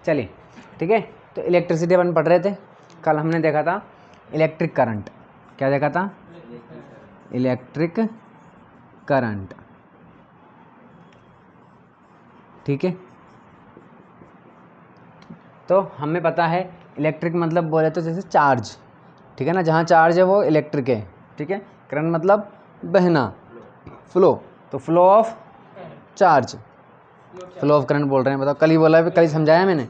चलिए ठीक है। तो इलेक्ट्रिसिटी अपन पढ़ रहे थे, कल हमने देखा था इलेक्ट्रिक करंट। क्या देखा था? Electric current. ठीक है, तो हमें पता है इलेक्ट्रिक मतलब बोले तो जैसे चार्ज, ठीक है ना, जहाँ चार्ज है वो इलेक्ट्रिक है। ठीक है, करंट मतलब बहना, फ्लो, तो flow of charge, flow of current बोल रहे हैं। बताओ, कल ही बोला है, कल ही समझाया मैंने,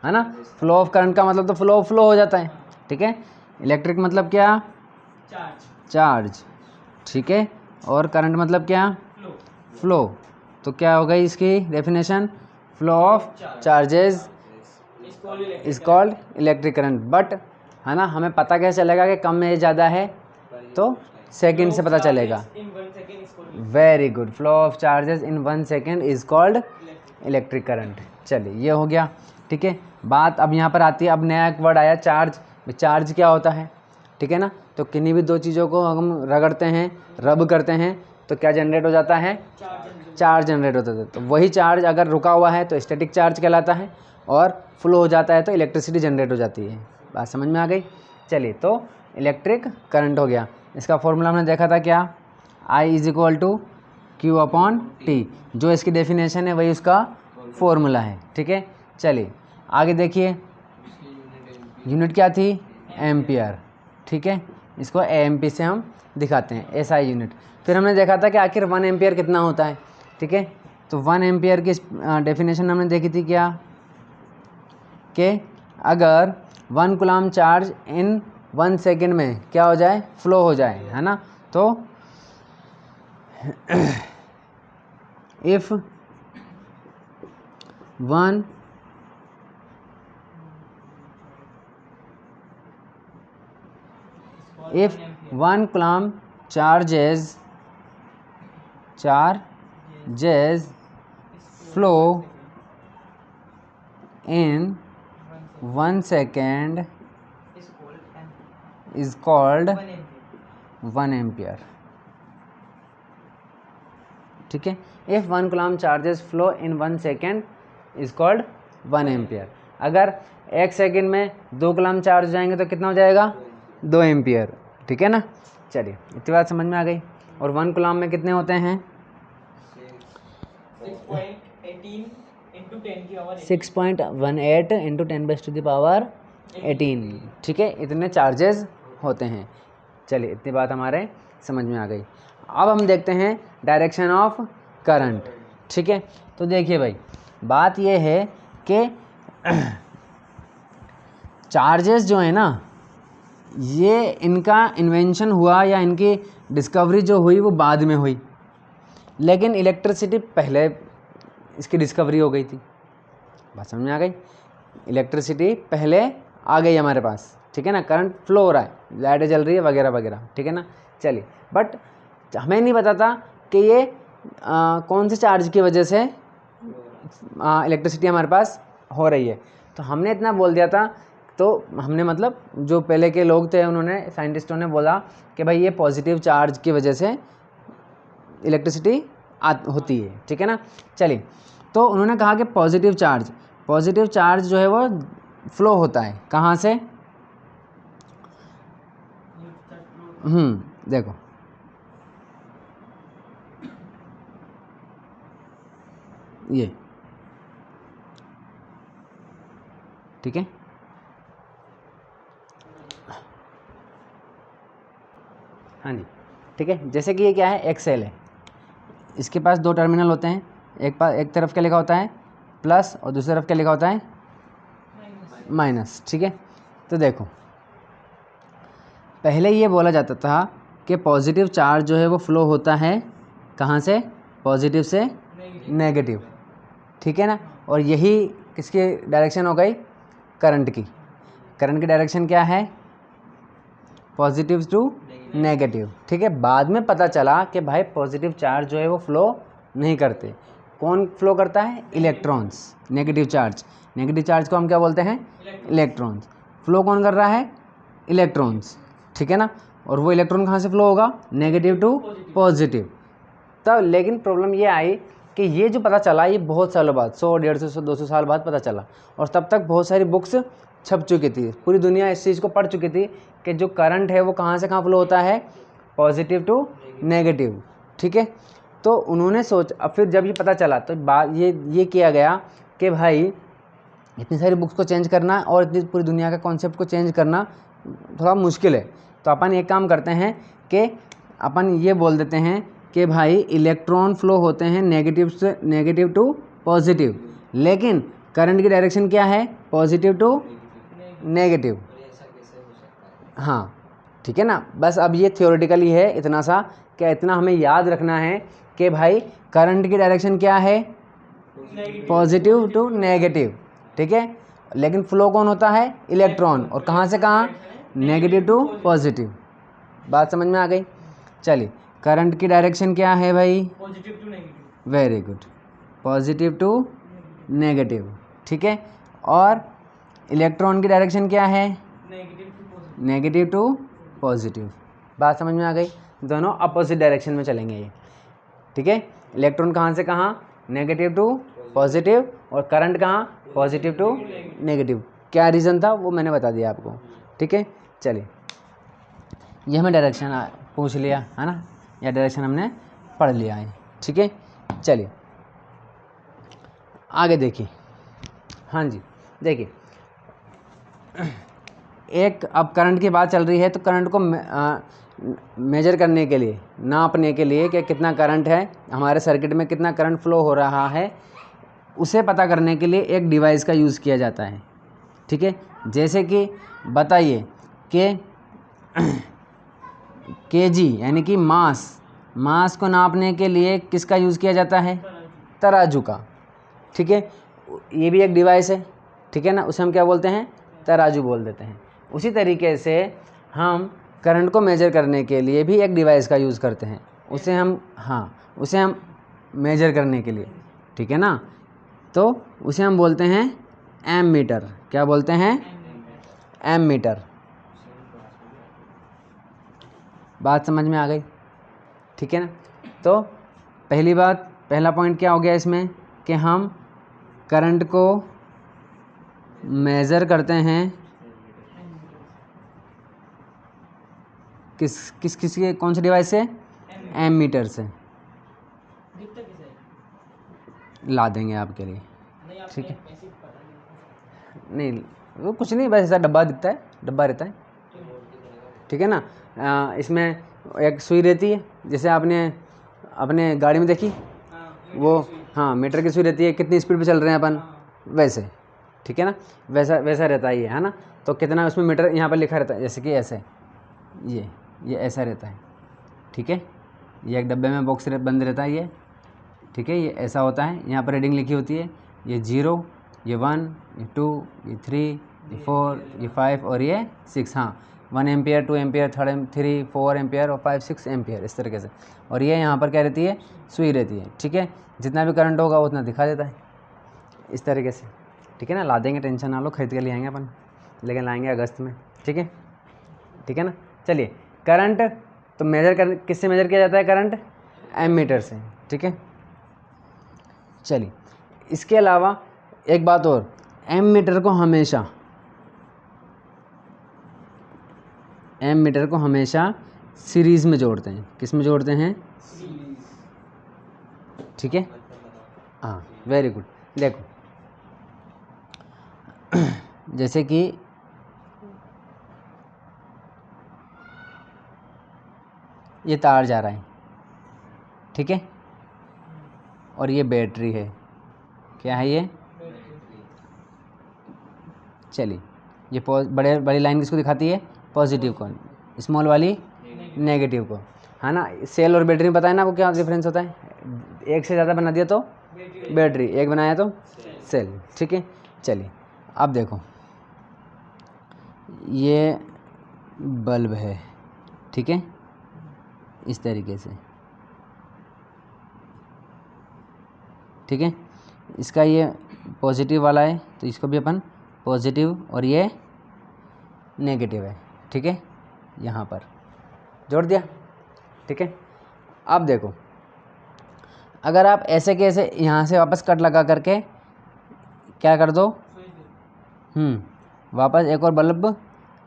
है ना। फ्लो ऑफ करंट का मतलब तो फ्लो हो जाता है। ठीक है, इलेक्ट्रिक मतलब क्या? चार्ज। ठीक है, और करंट मतलब क्या? फ्लो। तो क्या हो गई इसकी definition? Flow of charges is called electric current. But है ना, हमें पता कैसे चलेगा कि कम में ज़्यादा है? तो सेकंड से पता चलेगा। Very good, flow of charges in 1 second is called electric current. चलिए ये हो गया। ठीक है, बात अब यहाँ पर आती है, अब नया एक वर्ड आया, चार्ज। चार्ज क्या होता है? ठीक है ना, तो किन्हीं भी दो चीज़ों को हम रगड़ते हैं, रब करते हैं, तो क्या जनरेट हो जाता है? चार्ज जनरेट होता है। तो वही चार्ज अगर रुका हुआ है तो स्टैटिक चार्ज कहलाता है, और फ्लो हो जाता है तो इलेक्ट्रिसिटी जनरेट हो जाती है। बात समझ में आ गई? चलिए, तो इलेक्ट्रिक करंट हो गया। इसका फॉर्मूला हमने देखा था क्या? I is equal to Q upon T. जो इसकी डेफिनेशन है वही उसका फॉर्मूला है। ठीक है, चलिए आगे देखिए, यूनिट क्या थी? एम्पियर। ठीक है, इसको एएमपी से हम दिखाते हैं, एसआई यूनिट। फिर हमने देखा था कि आखिर 1 एम्पियर कितना होता है। ठीक है, तो 1 एम्पियर की डेफिनेशन हमने देखी थी क्या? कि अगर 1 कूलम चार्ज इन 1 सेकेंड में क्या हो जाए? फ्लो हो जाए, है ना। तो if 1 coulomb charges flow in 1 second is called 1 ampere. ठीक है, if 1 coulomb charges flow in 1 second is called 1 ampere. अगर 1 सेकेंड में 2 कूलम चार्ज जाएंगे तो कितना हो जाएगा? 2 एम्पियर। ठीक है ना। चलिए, इतनी बात समझ में आ गई। और 1 कूलम में कितने होते हैं? 6.18 इंटू 10⁻18। ठीक है, इतने चार्जेस होते हैं। चलिए, इतनी बात हमारे समझ में आ गई। अब हम देखते हैं डायरेक्शन ऑफ करंट। ठीक है, तो देखिए भाई, बात ये है कि चार्जेस जो है ना, ये इनका इन्वेंशन हुआ या इनकी डिस्कवरी जो हुई वो बाद में हुई, लेकिन इलेक्ट्रिसिटी पहले इसकी डिस्कवरी हो गई थी। बात समझ में आ गई? इलेक्ट्रिसिटी पहले आ गई हमारे पास। ठीक है ना, करंट फ्लो हो रहा है, लाइटें जल रही है वगैरह वगैरह। ठीक है ना। चलिए, बट हमें नहीं पता था कि ये कौन से चार्ज की वजह से इलेक्ट्रिसिटी हमारे पास हो रही है। तो हमने इतना बोल दिया था, तो हमने मतलब जो पहले के लोग थे उन्होंने, साइंटिस्टों ने बोला कि भाई ये पॉजिटिव चार्ज की वजह से इलेक्ट्रिसिटी होती है। ठीक है ना। चलिए, तो उन्होंने कहा कि पॉजिटिव चार्ज जो है वो फ्लो होता है कहाँ से? देखो, ये ठीक है, हाँ जी, ठीक है। जैसे कि ये क्या है? एक सेल है, इसके पास 2 टर्मिनल होते हैं। एक तरफ क्या लिखा होता है? प्लस, और दूसरी तरफ क्या लिखा होता है? माइनस। ठीक है, तो देखो, पहले ये बोला जाता था कि पॉजिटिव चार्ज जो है वो फ्लो होता है कहाँ से? पॉजिटिव से नेगेटिव। ठीक है ना। और यही किसकी डायरेक्शन हो गई? करंट की। करंट की डायरेक्शन क्या है? Positive to negative. ठीक है, बाद में पता चला कि भाई पॉजिटिव चार्ज जो है वो फ्लो नहीं करते। कौन फ्लो करता है? इलेक्ट्रॉन्स। नेगेटिव चार्ज को हम क्या बोलते हैं? इलेक्ट्रॉन्स। फ्लो कौन कर रहा है? इलेक्ट्रॉन्स। ठीक है ना। और वो इलेक्ट्रॉन कहाँ से फ्लो होगा? Negative to positive. तब लेकिन प्रॉब्लम ये आई कि ये जो पता चला ये बहुत सालों बाद, 100, 150, 200 साल बाद पता चला, और तब तक बहुत सारी बुक्स छप चुकी थी, पूरी दुनिया इस चीज़ को पढ़ चुकी थी कि जो करंट है वो कहाँ से कहाँ फ्लो होता है, पॉजिटिव टू नेगेटिव। ठीक है, तो उन्होंने अब फिर जब ये पता चला तो बात ये किया गया कि भाई इतनी सारी बुक्स को चेंज करना और इतनी पूरी दुनिया का कॉन्सेप्ट को चेंज करना थोड़ा मुश्किल है, तो अपन एक काम करते हैं कि अपन ये बोल देते हैं कि भाई इलेक्ट्रॉन फ्लो होते हैं नेगेटिव से नेगेटिव टू पॉजिटिव, लेकिन करंट की डायरेक्शन क्या है, पॉजिटिव टू नेगेटिव। हाँ ठीक है ना, बस अब ये थियोरेटिकली है इतना सा, क्या इतना हमें याद रखना है कि भाई करंट की डायरेक्शन क्या है, पॉजिटिव टू नेगेटिव। ठीक है, लेकिन फ्लो कौन होता है, इलेक्ट्रॉन, और कहाँ से कहाँ, नेगेटिव टू पॉजिटिव। बात समझ में आ गई। चलिए, करंट की डायरेक्शन क्या है भाई, positive to negative. Very good, positive to negative. ठीक है, और इलेक्ट्रॉन की डायरेक्शन क्या है, नेगेटिव टू पॉजिटिव। बात समझ में आ गई, दोनों अपोजिट डायरेक्शन में चलेंगे ये। ठीक है, इलेक्ट्रॉन कहाँ से कहाँ, नेगेटिव टू पॉजिटिव, और करंट कहाँ, पॉजिटिव टू नेगेटिव। क्या रीज़न था वो मैंने बता दिया आपको। ठीक है, चलिए, ये हमें डायरेक्शन पूछ लिया है ना, या डायरेक्शन हमने पढ़ लिया है। ठीक है, चलिए आगे देखिए। हाँ जी, देखिए एक अब करंट की बात चल रही है, तो करंट को मेजर करने के लिए, नापने के लिए कि कितना करंट है हमारे सर्किट में, कितना करंट फ्लो हो रहा है, उसे पता करने के लिए एक डिवाइस का यूज़ किया जाता है। ठीक है, जैसे कि बताइए कि केजी यानी कि मास को नापने के लिए किसका यूज़ किया जाता है, तराजू का। ठीक है, ये भी एक डिवाइस है। ठीक है ना, उसे हम क्या बोलते हैं, तराजू बोल देते हैं। उसी तरीके से हम करंट को मेजर करने के लिए भी एक डिवाइस का यूज़ करते हैं, उसे हम मेजर करने के लिए। ठीक है ना, तो उसे हम बोलते हैं एम मीटर। क्या बोलते हैं, एम मीटर। बात समझ में आ गई। ठीक है ना, तो पहला पॉइंट क्या हो गया इसमें, कि हम करंट को मेज़र करते हैं किस के कौन से डिवाइस से, एम मीटर से। ला देंगे आपके लिए। ठीक है, नहीं वो कुछ नहीं, बस ऐसा डब्बा दिखता है, डब्बा रहता है। ठीक है ना, इसमें एक सुई रहती है, जैसे आपने अपने गाड़ी में देखी, वो हाँ मीटर की सुई रहती है, कितनी स्पीड पे चल रहे हैं अपन, वैसे। ठीक है ना, वैसा रहता है ये, है ना। तो कितना उसमें मीटर यहाँ पर लिखा रहता है, जैसे कि ऐसे ये ऐसा रहता है। ठीक है, ये एक डब्बे में बॉक्स बंद रहता है ये। ठीक है, ये ऐसा होता है, यहाँ पर रीडिंग लिखी होती है, ये 0, ये 1, ये 2, ये 3, ये 4, ये 5 और ये 6। हाँ, 1 एम्पियर, 2 एम्पियर, 3, 4 एम्पियर और 5, 6 एम्पियर, इस तरीके से। और ये यहाँ पर क्या रहती है, सुई रहती है। ठीक है, जितना भी करंट होगा उतना दिखा देता है इस तरीके से। ठीक है ना, ला देंगे, टेंशन ना लो, खरीद के ले आएंगे अपन, लेकिन लाएंगे अगस्त में। ठीक है ना। चलिए, करंट तो किससे मेजर किया जाता है, करंट एम मीटर से। ठीक है, चलिए इसके अलावा एक बात और, एम मीटर को हमेशा सीरीज में जोड़ते हैं। किस में जोड़ते हैं, ठीक है, हाँ वेरी गुड। देखो जैसे कि ये तार जा रहा है, ठीक है, और ये बैटरी है। क्या है ये, चलिए ये बड़ी लाइन किसको दिखाती है, पॉजिटिव को, स्मॉल वाली नेगेटिव को, है ना। सेल और बैटरी में पता है ना आपको क्या डिफरेंस होता है, एक से ज़्यादा बना दिया तो बैटरी, एक बनाया तो सेल। ठीक है, चलिए अब देखो ये बल्ब है, ठीक है, इस तरीके से। ठीक है, इसका ये पॉजिटिव वाला है तो इसको भी अपन पॉजिटिव, और ये नेगेटिव है। ठीक है, यहाँ पर जोड़ दिया। ठीक है, अब देखो अगर आप ऐसे के ऐसे यहाँ से वापस कट लगा करके क्या कर दो, वापस एक और बल्ब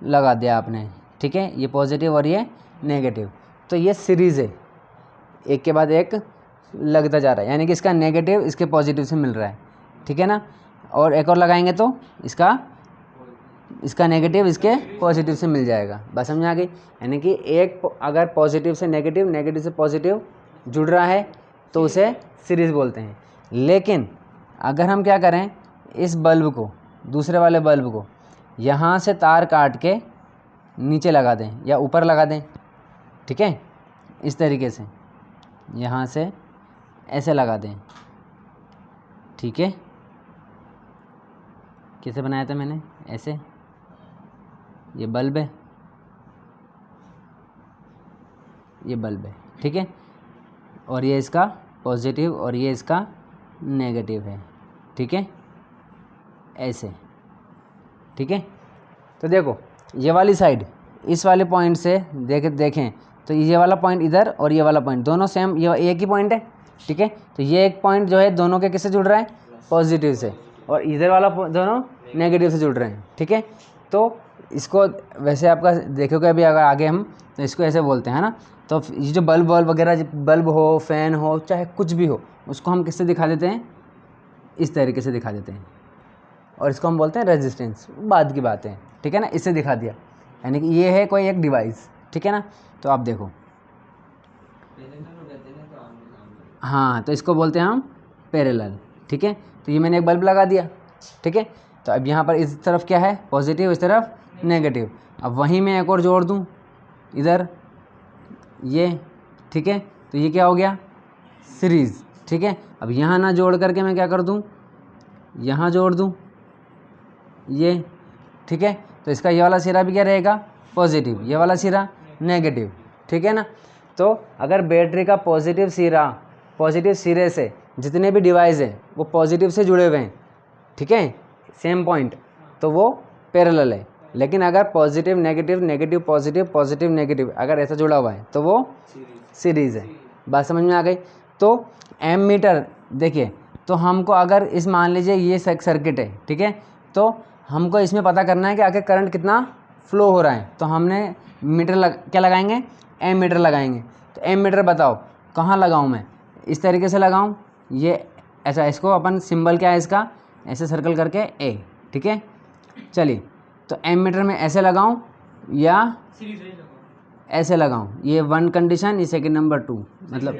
लगा दिया आपने, ठीक है, ये पॉजिटिव और ये नेगेटिव, तो ये सीरीज़ है, एक के बाद एक लगता जा रहा है, यानी कि इसका नेगेटिव इसके पॉजिटिव से मिल रहा है, ठीक है ना। और एक और लगाएंगे तो इसका नेगेटिव इसके पॉजिटिव से मिल जाएगा। बस समझ आ गई। यानी कि एक अगर पॉजिटिव से नेगेटिव, नेगेटिव से पॉजिटिव जुड़ रहा है तो उसे सीरीज़ बोलते हैं। लेकिन अगर हम क्या करें, इस बल्ब को, दूसरे वाले बल्ब को यहाँ से तार काट के नीचे लगा दें या ऊपर लगा दें, ठीक है, इस तरीके से यहाँ से ऐसे लगा दें, ठीक है, कैसे बनाया था मैंने, ऐसे, ये बल्ब है, ये बल्ब है, ठीक है, और ये इसका पॉजिटिव और ये इसका नेगेटिव है, ठीक है, ऐसे, ठीक है। तो देखो ये वाली साइड इस वाले पॉइंट से देखें तो ये वाला पॉइंट इधर और ये वाला पॉइंट दोनों सेम, ये एक ही पॉइंट है, ठीक है। तो ये एक पॉइंट जो है दोनों के किससे जुड़ रहा है, पॉजिटिव से, और इधर वाला दोनों नेगेटिव से जुड़ रहे हैं, ठीक है। तो इसको वैसे आपका देखोगे अभी अगर आगे हम, तो इसको ऐसे बोलते हैं ना। तो ये जो बल्ब वगैरह, बल्ब हो, फ़ैन हो, चाहे कुछ भी हो, उसको हम किससे दिखा देते हैं, इस तरीके से दिखा देते हैं, और इसको हम बोलते हैं रेजिस्टेंस, बाद की बात है, ठीक है ना, इससे दिखा दिया। यानी कि ये है कोई एक डिवाइस, ठीक है ना। तो आप देखो, हाँ, तो इसको बोलते हैं हम पैरेलल, ठीक है। तो ये मैंने एक बल्ब लगा दिया, ठीक है। तो अब यहाँ पर इस तरफ क्या है, पॉजिटिव, इस तरफ नेगेटिव। अब वहीं मैं एक और जोड़ दूँ इधर, ये, ठीक है। तो ये क्या हो गया, सीरीज़, ठीक है। अब यहाँ ना जोड़ करके मैं क्या कर दूँ, यहाँ जोड़ दूँ ये, ठीक है। तो इसका ये वाला सिरा भी क्या रहेगा, पॉजिटिव, ये वाला सिरा नेगेटिव, ठीक है ना। तो अगर बैटरी का पॉजिटिव सिरा, पॉजिटिव सिरे से जितने भी डिवाइस हैं वो पॉजिटिव से जुड़े हुए हैं, ठीक है, सेम पॉइंट, तो वो पैरेलल है। लेकिन अगर positive negative, negative positive, positive negative अगर ऐसा जुड़ा हुआ है तो वो सीरीज़ है। बात समझ में आ गई। तो एम मीटर देखिए, तो हमको अगर इस मान लीजिए ये सर्किट है, ठीक है, तो हमको इसमें पता करना है कि आगे करंट कितना फ्लो हो रहा है। तो हमने मीटर क्या लगाएंगे, एम मीटर लगाएंगे। तो एम मीटर बताओ कहाँ लगाऊं मैं, इस तरीके से लगाऊं, ये ऐसा, इसको अपन सिंबल क्या है इसका, ऐसे सर्कल करके ए, ठीक है। चलिए, तो एम मीटर में ऐसे लगाऊं या ऐसे लगाऊं, ये 1 कंडीशन, ये सेकंड नंबर 2, मतलब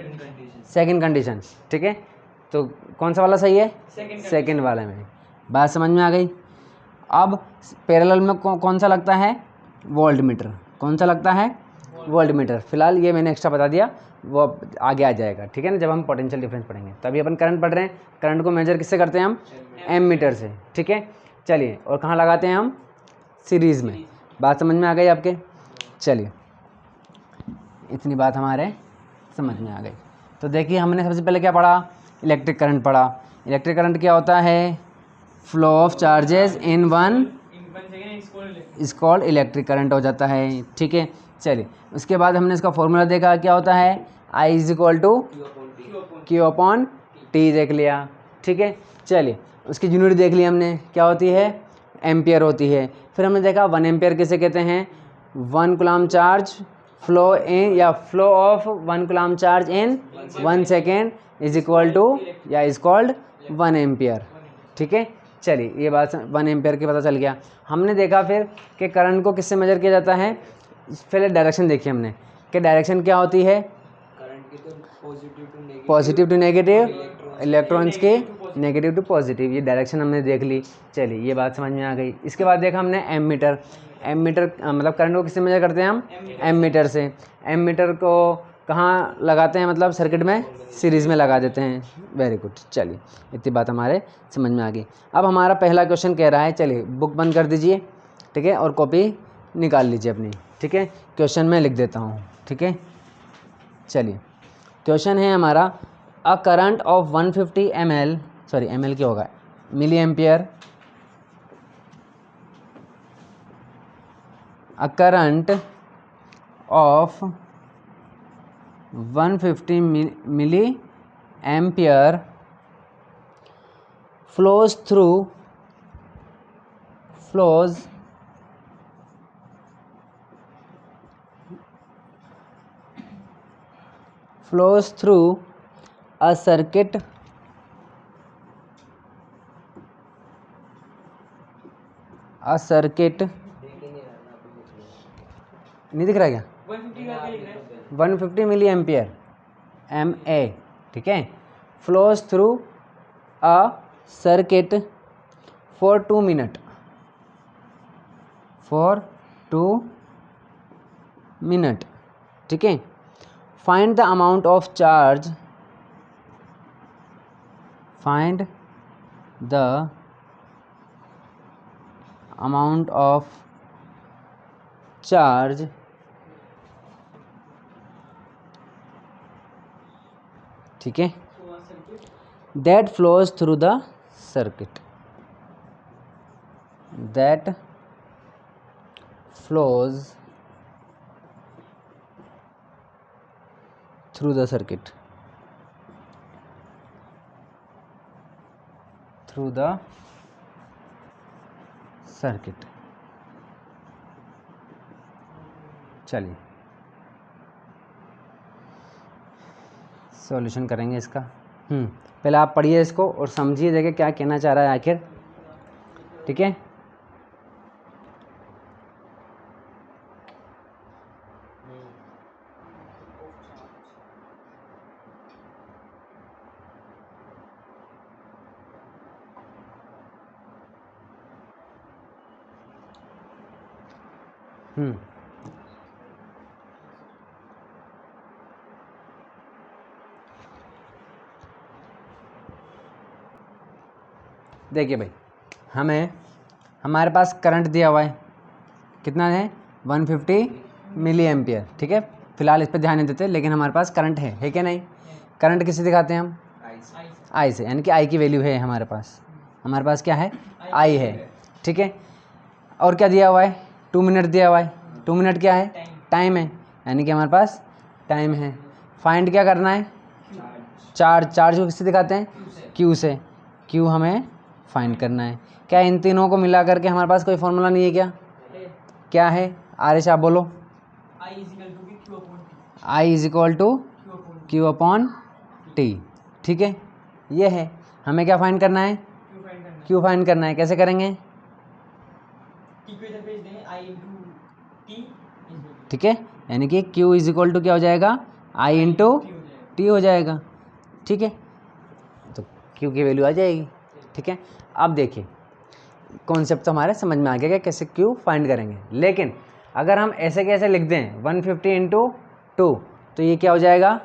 सेकंड कंडीशन, ठीक है। तो कौन सा वाला सही है, सेकंड वाला में। बात समझ में आ गई। अब पैरेलल में कौन सा लगता है, वोल्ट मीटर। कौन सा लगता है, वोल्ट मीटर। फिलहाल ये मैंने एक्स्ट्रा बता दिया, वो आगे आ जाएगा, ठीक है ना, जब हम पोटेंशियल डिफरेंस पढ़ेंगे। तभी अपन करंट पढ़ रहे हैं, करंट को मेजर किससे करते हैं हम, एम मीटर से, ठीक है। चलिए, और कहाँ लगाते हैं हम, सीरीज़ में। बात समझ में आ गई आपके। चलिए, इतनी बात हमारे समझ में आ गई। तो देखिए, हमने सबसे पहले क्या पढ़ा, इलेक्ट्रिक करंट पढ़ा। इलेक्ट्रिक करंट क्या होता है, flow of charges in one is called electric current हो जाता है, ठीक है। चलिए, उसके बाद हमने इसका फॉर्मूला देखा, क्या होता है, I is equal to Q upon T देख लिया, ठीक है। चलिए, उसकी यूनिट देख ली हमने, क्या होती है, एम्पियर होती है। फिर हमने देखा 1 एम्पियर किसे कहते हैं, 1 कूलम चार्ज फ्लो इन, या flow of 1 coulomb charge in 1 second is equal to, या इज कॉल्ड 1 एम्पियर, ठीक है। चलिए, ये बात 1 एम्पियर की पता चल गया। हमने देखा फिर कि करंट को किससे मेजर किया जाता है, पहले डायरेक्शन देखी हमने कि डायरेक्शन क्या होती है, पॉजिटिव टू नेगेटिव, इलेक्ट्रॉन्स के नेगेटिव टू पॉजिटिव, ये डायरेक्शन हमने देख ली। चलिए, ये बात समझ में आ गई। इसके बाद देखा हमने एम मीटर। एम मीटर मतलब करंट को किससे मेजर करते हैं हम, एम मीटर से। एम मीटर को कहाँ लगाते हैं, मतलब सर्किट में सीरीज़ में लगा देते हैं। Very good. चलिए, इतनी बात हमारे समझ में आ गई। अब हमारा पहला क्वेश्चन कह रहा है, चलिए बुक बंद कर दीजिए, ठीक है, और कॉपी निकाल लीजिए अपनी, ठीक है। क्वेश्चन मैं लिख देता हूँ, ठीक है। चलिए, क्वेश्चन है हमारा, a current of 150 ml, sorry ml क्या होगा, milliampere, a current of 150 milliampere flows through a circuit नहीं दिख रहा क्या? 150 मिली एम्पियर MA, ठीक है, flows through a circuit for 2 minute, ठीक है। Find the amount of charge, ठीक है, that flows through the circuit, चलिए सॉल्यूशन करेंगे इसका। पहले आप पढ़िए इसको और समझिए, देखिए क्या कहना चाह रहा है आखिर, ठीक है। देखिए भाई, हमारे पास करंट दिया हुआ है, कितना है? 150 मिली एम्पियर, ठीक है। फिलहाल इस पर ध्यान नहीं देते, लेकिन हमारे पास करंट है क्या नहीं? करंट किससे दिखाते हैं हम? आई से, यानी कि आई की वैल्यू है हमारे पास क्या है? आई है, ठीक है। और क्या दिया हुआ है? 2 मिनट दिया हुआ है। 2 मिनट क्या है? टाइम है, यानी कि हमारे पास टाइम है। फाइंड क्या करना है? चार्ज को किससे दिखाते हैं? क्यू से। क्यू हमें फाइंड करना है। क्या इन तीनों को मिला करके हमारे पास कोई फॉर्मूला नहीं है क्या? क्या है? आरिश आप बोलो। I is equal to Q upon T, ठीक है। ये है, हमें क्या फाइंड करना है? क्यू फाइंड करना है। कैसे करेंगे? ठीक है, यानी कि Q इज इक्वल टू क्या हो जाएगा? I इंटू टी हो जाएगा, ठीक है। तो Q की वैल्यू आ जाएगी, ठीक है। अब देखिए, कॉन्सेप्ट तो हमारे समझ में आ गया कि कैसे Q फाइंड करेंगे। लेकिन अगर हम ऐसे कैसे लिख दें 150 इंटू 2, तो ये क्या हो जाएगा?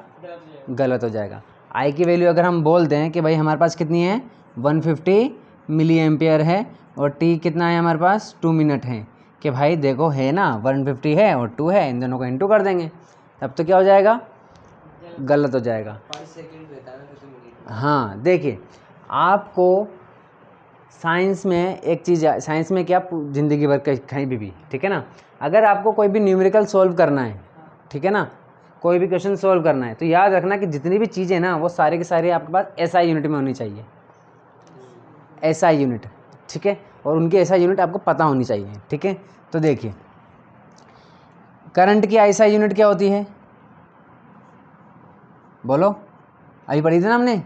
गलत हो जाएगा। I की वैल्यू अगर हम बोल दें कि भाई हमारे पास कितनी है? 150 मिली एम्पियर है, और T कितना है हमारे पास? 2 मिनट है, कि भाई देखो है ना, 150 है और 2 है, इन दोनों को इंटू कर देंगे, तब तो क्या हो जाएगा? गलत हो जाएगा। हाँ, देखिए आपको साइंस में एक चीज़, साइंस में क्या, ज़िंदगी भर कहीं भी, ठीक है ना, अगर आपको कोई भी न्यूमेरिकल सॉल्व करना है, ठीक है ना, कोई भी क्वेश्चन सॉल्व करना है, तो याद रखना कि जितनी भी चीज़ें ना, वो सारे के सारे आपके पास SI यूनिट में होनी चाहिए। SI यूनिट, ठीक है, और उनकी SI यूनिट आपको पता होनी चाहिए, ठीक है। तो देखिए, करंट की SI यूनिट क्या होती है? बोलो, अभी पढ़ी थी ना हमने,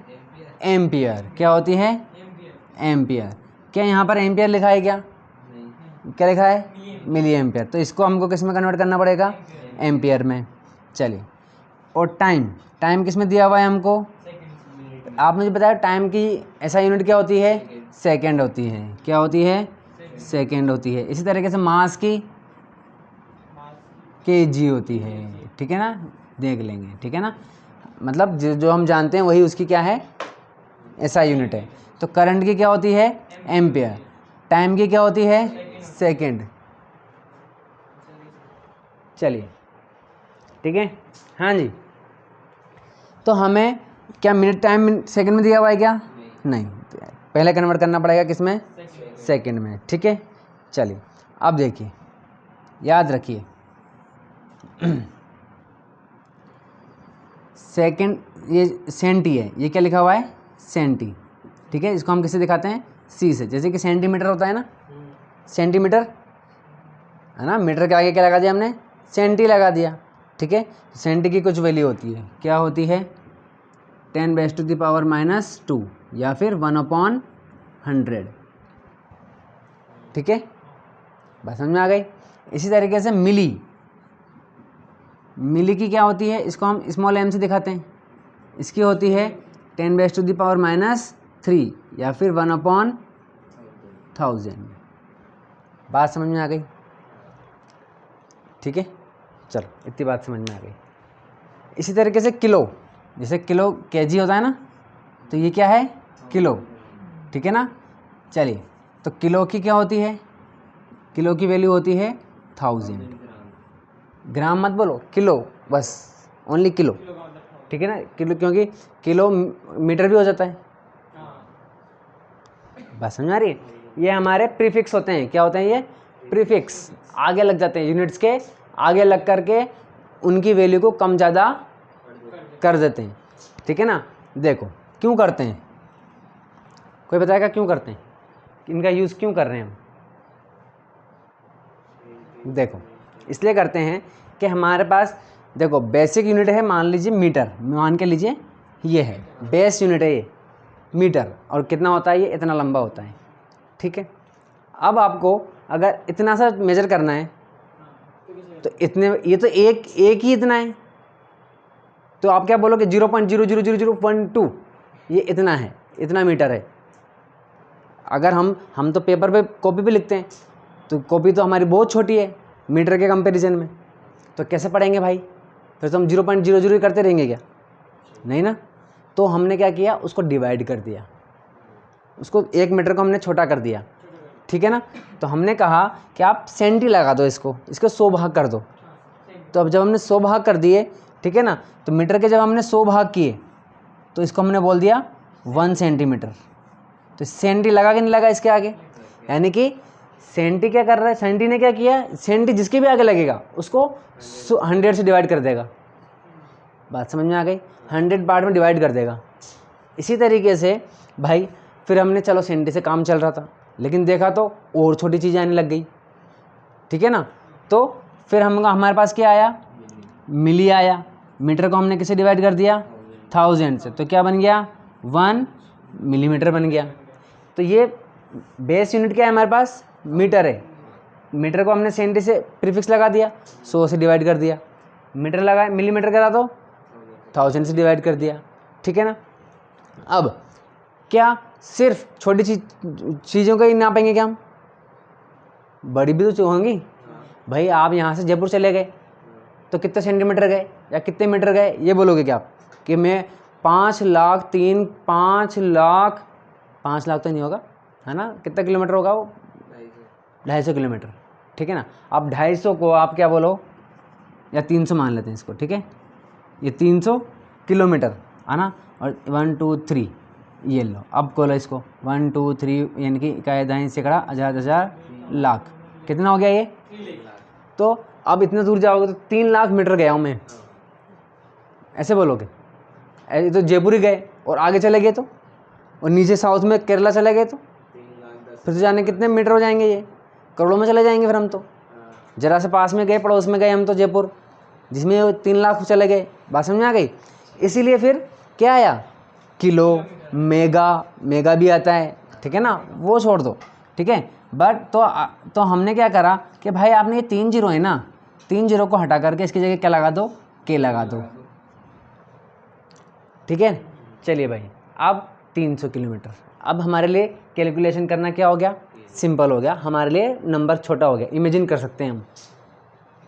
एम्पियर। क्या होती है? एम्पियर। क्या यहाँ पर एम्पियर लिखा है क्या? क्या लिखा है? Milliampere. तो इसको हमको किस में कन्वर्ट करना पड़ेगा? एम्पियर में। चलिए, और टाइम किस में दिया हुआ है हमको? आप मुझे बताया टाइम की SI यूनिट क्या होती है? सेकेंड होती है। क्या होती है? सेकेंड होती है। इसी तरीके से मास की kg होती है, ठीक है ना, देख लेंगे, ठीक है ना, मतलब जो हम जानते हैं वही उसकी क्या है? SI यूनिट है। तो करंट की क्या होती है? एम्पियर। टाइम की क्या होती है? सेकेंड। चलिए, ठीक है, हाँ जी। तो हमें क्या मिनट टाइम सेकंड में दिया हुआ है क्या? नहीं, पहले कन्वर्ट करना पड़ेगा किस में? सेकंड में, ठीक है। चलिए, अब देखिए, याद रखिए, सेकेंड, ये सेंटी है, ये क्या लिखा हुआ है सेंटी, ठीक है। इसको हम किससे दिखाते हैं, सी से। जैसे कि सेंटीमीटर होता है ना, सेंटीमीटर है ना, मीटर के आगे क्या लगा दिया हमने, सेंटी लगा दिया, ठीक है। सेंटी की कुछ वैल्यू होती है, क्या होती है 10⁻⁻², या फिर 1/100, ठीक है। बात समझ में आ गई। इसी तरीके से मिली, मिली की क्या होती है, इसको हम स्मॉल m से दिखाते हैं। इसकी होती है 10⁻³ या फिर 1/1000। बात समझ में आ गई, ठीक है। चलो इतनी बात समझ में आ गई। इसी तरीके से किलो, जैसे किलो केजी होता है ना, तो ये क्या है किलो, ठीक है ना। चलिए, तो किलो की क्या होती है, किलो की वैल्यू होती है 1000। ग्राम मत बोलो, किलो बस, ओनली किलो, ठीक है ना। किलो, क्योंकि किलो मीटर भी हो जाता है। बस समझ आ रही है। ये हमारे प्रीफिक्स होते हैं, क्या होते हैं ये प्रीफिक्स, आगे लग जाते हैं, यूनिट्स के आगे लग करके उनकी वैल्यू को कम ज़्यादा कर देते हैं, ठीक है ना। देखो क्यों करते हैं, कोई बताएगा क्यों करते हैं, इनका यूज़ क्यों कर रहे हैं हम। देखो इसलिए करते हैं कि हमारे पास, देखो बेसिक यूनिट है, मान लीजिए मीटर, मान के लीजिए ये है बेस यूनिट है ये मीटर, और कितना होता है ये इतना लंबा होता है, ठीक है। अब आपको अगर इतना सा मेजर करना है तो इतने, ये तो एक ही इतना है, तो आप क्या बोलोगे 0.00000.2, ये इतना है, इतना मीटर है। अगर हम तो पेपर पे कॉपी पे लिखते हैं, तो कॉपी तो हमारी बहुत छोटी है मीटर के कंपैरिजन में, तो कैसे पढ़ेंगे भाई, फिर तो हम 0.00 करते रहेंगे क्या, नहीं ना। तो हमने क्या किया, उसको डिवाइड कर दिया, उसको 1 मीटर को हमने छोटा कर दिया, ठीक है ना। तो हमने कहा कि आप सेंटी लगा दो, इसको 100 भाग कर दो। तो अब जब हमने 100 भाग कर दिए, ठीक है ना, तो मीटर के जब हमने 100 भाग किए तो इसको हमने बोल दिया 1 सेंटीमीटर। तो सेंटी लगा कि नहीं लगा इसके आगे, यानी कि सेंटी क्या कर रहा है, सेंटी ने क्या किया, सेंटी जिसके भी आगे लगेगा उसको 100 से डिवाइड कर देगा। बात समझ में आ गई, 100 पार्ट में डिवाइड कर देगा। इसी तरीके से भाई फिर हमने, चलो सेंटी से काम चल रहा था, लेकिन देखा तो और छोटी चीज़ें आने लग गई, ठीक है ना। तो फिर हमारे पास क्या आया, मिली आया। मीटर को हमने किससे डिवाइड कर दिया, 1000 से, तो क्या बन गया 1 मिलीमीटर बन गया। तो ये बेस यूनिट क्या है हमारे पास, मीटर है। मीटर को हमने सेंटी से प्रीफिक्स लगा दिया, 100 से डिवाइड कर दिया, मीटर लगा, मिलीमीटर करा तो 1000 से डिवाइड कर दिया, ठीक है ना। अब क्या सिर्फ छोटी चीज़ों का ही नापेंगे क्या हम, बड़ी भी तो होंगी भाई। आप यहाँ से जयपुर चले गए तो कितने सेंटीमीटर गए या कितने मीटर गए, ये बोलोगे क्या आप कि मैं 5 लाख 5 लाख तो नहीं होगा, है ना, कितना किलोमीटर होगा वो, 250 किलोमीटर, ठीक है ना। आप 250 को आप क्या बोलो, या 300 मान लेते हैं इसको, ठीक है। ये 300 किलोमीटर है ना, और 1 2 3 ये लो, अब खोलो इसको 1 2 3, यानी कि इकाई दाएं सैकड़ा, हजार लाख, कितना हो गया ये। तो अब इतने दूर जाओगे तो 3 लाख मीटर गया हूँ मैं, ऐसे बोलोगे। ऐसे तो जयपुर ही गए और आगे चले गए तो, और नीचे साउथ में केरला चले गए तो फिर तो जाने कितने मीटर हो जाएंगे, ये करोड़ों में चले जाएंगे। फिर हम तो जरा से पास में गए, पड़ोस में गए हम तो जयपुर, जिसमें 3 लाख चले गए। बात समझ में आ गई। इसीलिए फिर क्या आया, किलो, मेगा भी आता है, ठीक है ना, वो छोड़ दो, ठीक है। बट तो हमने क्या करा कि भाई आपने ये 3 जीरो है ना, 3 जीरो को हटा करके इसकी जगह क्या लगा दो, के लगा दो, ठीक है। चलिए भाई, अब 300 किलोमीटर। अब हमारे लिए कैलकुलेशन करना क्या हो गया, सिंपल हो गया, हमारे लिए नंबर छोटा हो गया, इमेजिन कर सकते हैं हम।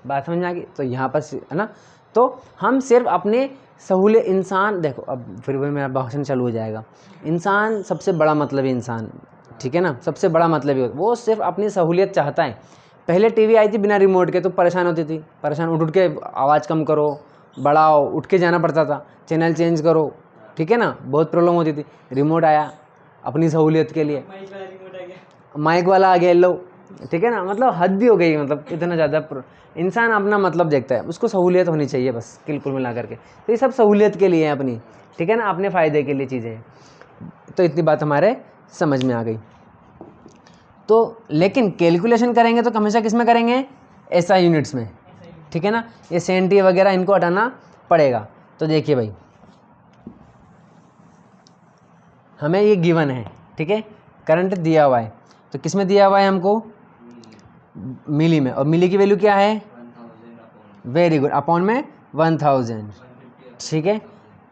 बात समझ में आ गई। तो यहाँ पर है ना, तो हम सिर्फ अपने सहूलियत, इंसान देखो, अब फिर भी मेरा भाषण चालू हो जाएगा। इंसान सबसे बड़ा मतलब है इंसान, ठीक है ना, सबसे बड़ा मतलब ही वो सिर्फ अपनी सहूलियत चाहता है। पहले टीवी आई थी बिना रिमोट के तो परेशान होती थी, परेशान, उठ के आवाज़ कम करो, बढ़ाओ, उठ के जाना पड़ता था, चैनल चेंज करो, ठीक है ना, बहुत प्रॉब्लम होती थी। रिमोट आया अपनी सहूलियत के लिए, माइक वाला आ गया, लो ठीक है ना, मतलब हद ही हो गई, मतलब इतना ज़्यादा इंसान अपना मतलब देखता है, उसको सहूलियत होनी चाहिए बस, कुल मिला करके। तो ये सब सहूलियत के लिए है अपनी, ठीक है ना, अपने फ़ायदे के लिए चीज़ें हैं। तो इतनी बात हमारे समझ में आ गई। तो लेकिन कैलकुलेशन करेंगे तो हमेशा किस में करेंगे, एसआई यूनिट्स में, ठीक है ना। ये सेंटी वगैरह इनको हटाना पड़ेगा। तो देखिए भाई, हमें ये गिवन है, ठीक है, करंट दिया हुआ है, तो किस में दिया हुआ है हमको, मिली में, और मिली की वैल्यू क्या है, वेरी गुड, अपॉन में 1000, ठीक है।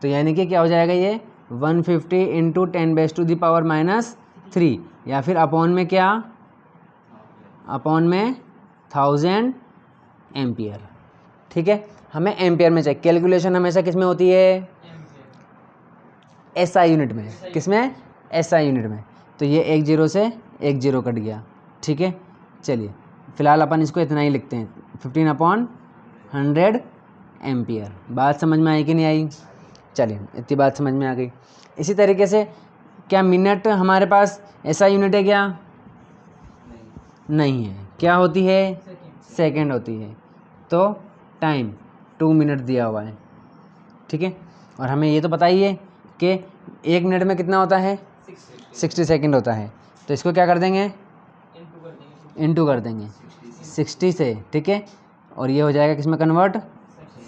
तो यानी कि क्या हो जाएगा ये 150 इंटू 10⁻³ या फिर अपॉन में क्या, अपॉन में 1000 एम्पियर, ठीक है। हमें एम्पियर में चाहिए, कैलकुलेशन हमेशा किस में होती है, एसआई यूनिट में, किस में, एसआई यूनिट में। तो ये 1 0 से 1 0 कट गया, ठीक है। चलिए फिलहाल अपन इसको इतना ही लिखते हैं, 15/100 एम्पियर। बात समझ में आई कि नहीं आई, चलिए इतनी बात समझ में आ गई। इसी तरीके से क्या मिनट हमारे पास एसआई यूनिट है क्या, नहीं है, क्या होती है, सेकंड होती है। तो टाइम 2 मिनट दिया हुआ है, ठीक है। और हमें ये तो पता ही है कि 1 मिनट में कितना होता है, 60 सेकंड होता है। तो इसको क्या कर देंगे, इंटू कर देंगे 60 से, ठीक है। और ये हो जाएगा किस में कन्वर्ट,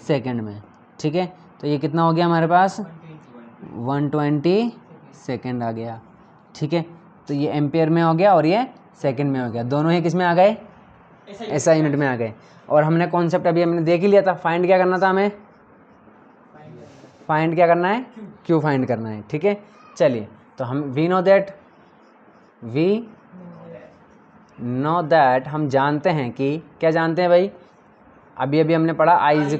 सेकंड में, ठीक है। तो ये कितना हो गया हमारे पास, 120 सेकंड आ गया, ठीक है। तो ये एम्पियर में हो गया और ये सेकंड में हो गया, दोनों ही किस में आ गए, एसआई यूनिट में आ गए। और हमने कॉन्सेप्ट अभी हमने देख ही लिया था, फाइंड क्या करना था हमें, फाइंड क्या करना है, क्यू फाइंड करना है, ठीक है। चलिए तो हम वी नो दैट हम जानते हैं कि, क्या जानते हैं भाई, अभी अभी हमने पढ़ा I is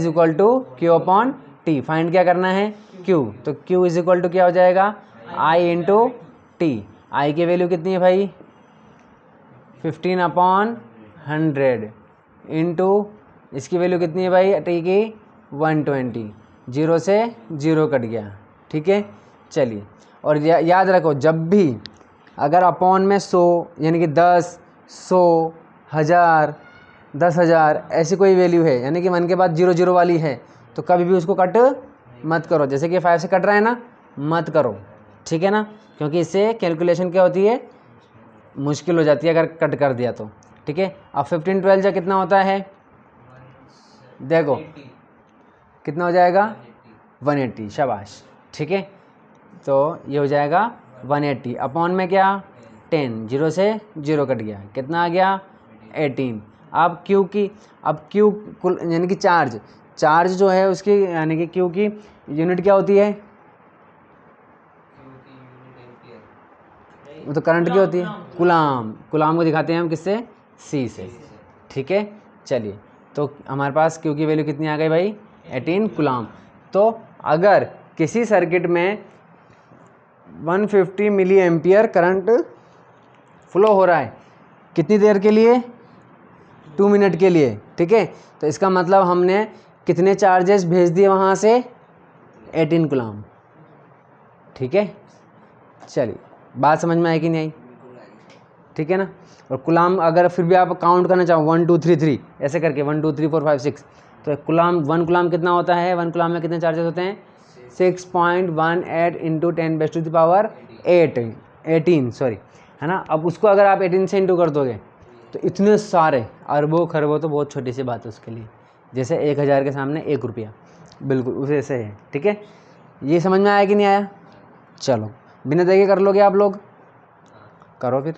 equal to Q upon T. Find क्या करना है, क्यू। तो क्यू इज इक्वल टू क्या हो जाएगा, I इंटू टी। आई की वैल्यू कितनी है भाई, 15/100 इंटू इसकी वैल्यू कितनी है भाई, टी की 120, 0 से 0 कट गया, ठीक है। चलिए और याद रखो, जब भी अगर अपॉन में 100 यानी कि 10, 100, 1000, 10,000 ऐसी कोई वैल्यू है, यानी कि 1 के बाद 0 0 वाली है, तो कभी भी उसको कट मत करो। जैसे कि 5 से कट रहा है ना, मत करो, ठीक है ना, क्योंकि इससे कैलकुलेशन क्या होती है, मुश्किल हो जाती है अगर कट कर दिया तो, ठीक है। अब 15 12 जा कितना होता है, देखो कितना हो जाएगा, 180, शाबाश, ठीक है। तो ये हो जाएगा 180 अपॉन में क्या, 10, 0 से 0 कट गया, कितना आ गया, 18। अब क्यू की, अब क्यू कुल यानी कि चार्ज जो है उसकी, यानी कि क्यू की यूनिट क्या होती है, वो तो करंट की होती है, कुलाम को दिखाते हैं हम किससे, सी से, ठीक है। चलिए तो हमारे पास क्यू की वैल्यू कितनी आ गई भाई, 18 कुलाम। तो अगर किसी सर्किट में 150 मिली एम्पियर करंट फ्लो हो रहा है, कितनी देर के लिए, 2 मिनट के लिए, ठीक है। तो इसका मतलब हमने कितने चार्जेस भेज दिए वहाँ से, 18 कुलाम, ठीक है। चलिए बात समझ में आई कि नहीं आई, ठीक है ना। और कुलाम अगर फिर भी आप काउंट करना चाहो 1 2 3 3 ऐसे करके 1 2 3 4 5 6, तो कुलाम 1 कुलाम कितना होता है, 1 कुलाम में कितने चार्जेस होते हैं, 6.18 इंटू 10⁻⁸ सॉरी, है ना। अब उसको अगर आप 18 से इंटू कर दोगे तो इतने सारे अरबों खरबों, तो बहुत छोटी सी बात है उसके लिए, जैसे 1000 के सामने 1 रुपया, बिल्कुल उसे ऐसे है, ठीक है। ये समझ में आया कि नहीं आया, चलो बिना देखे कर लोगे आप लोग, करो फिर।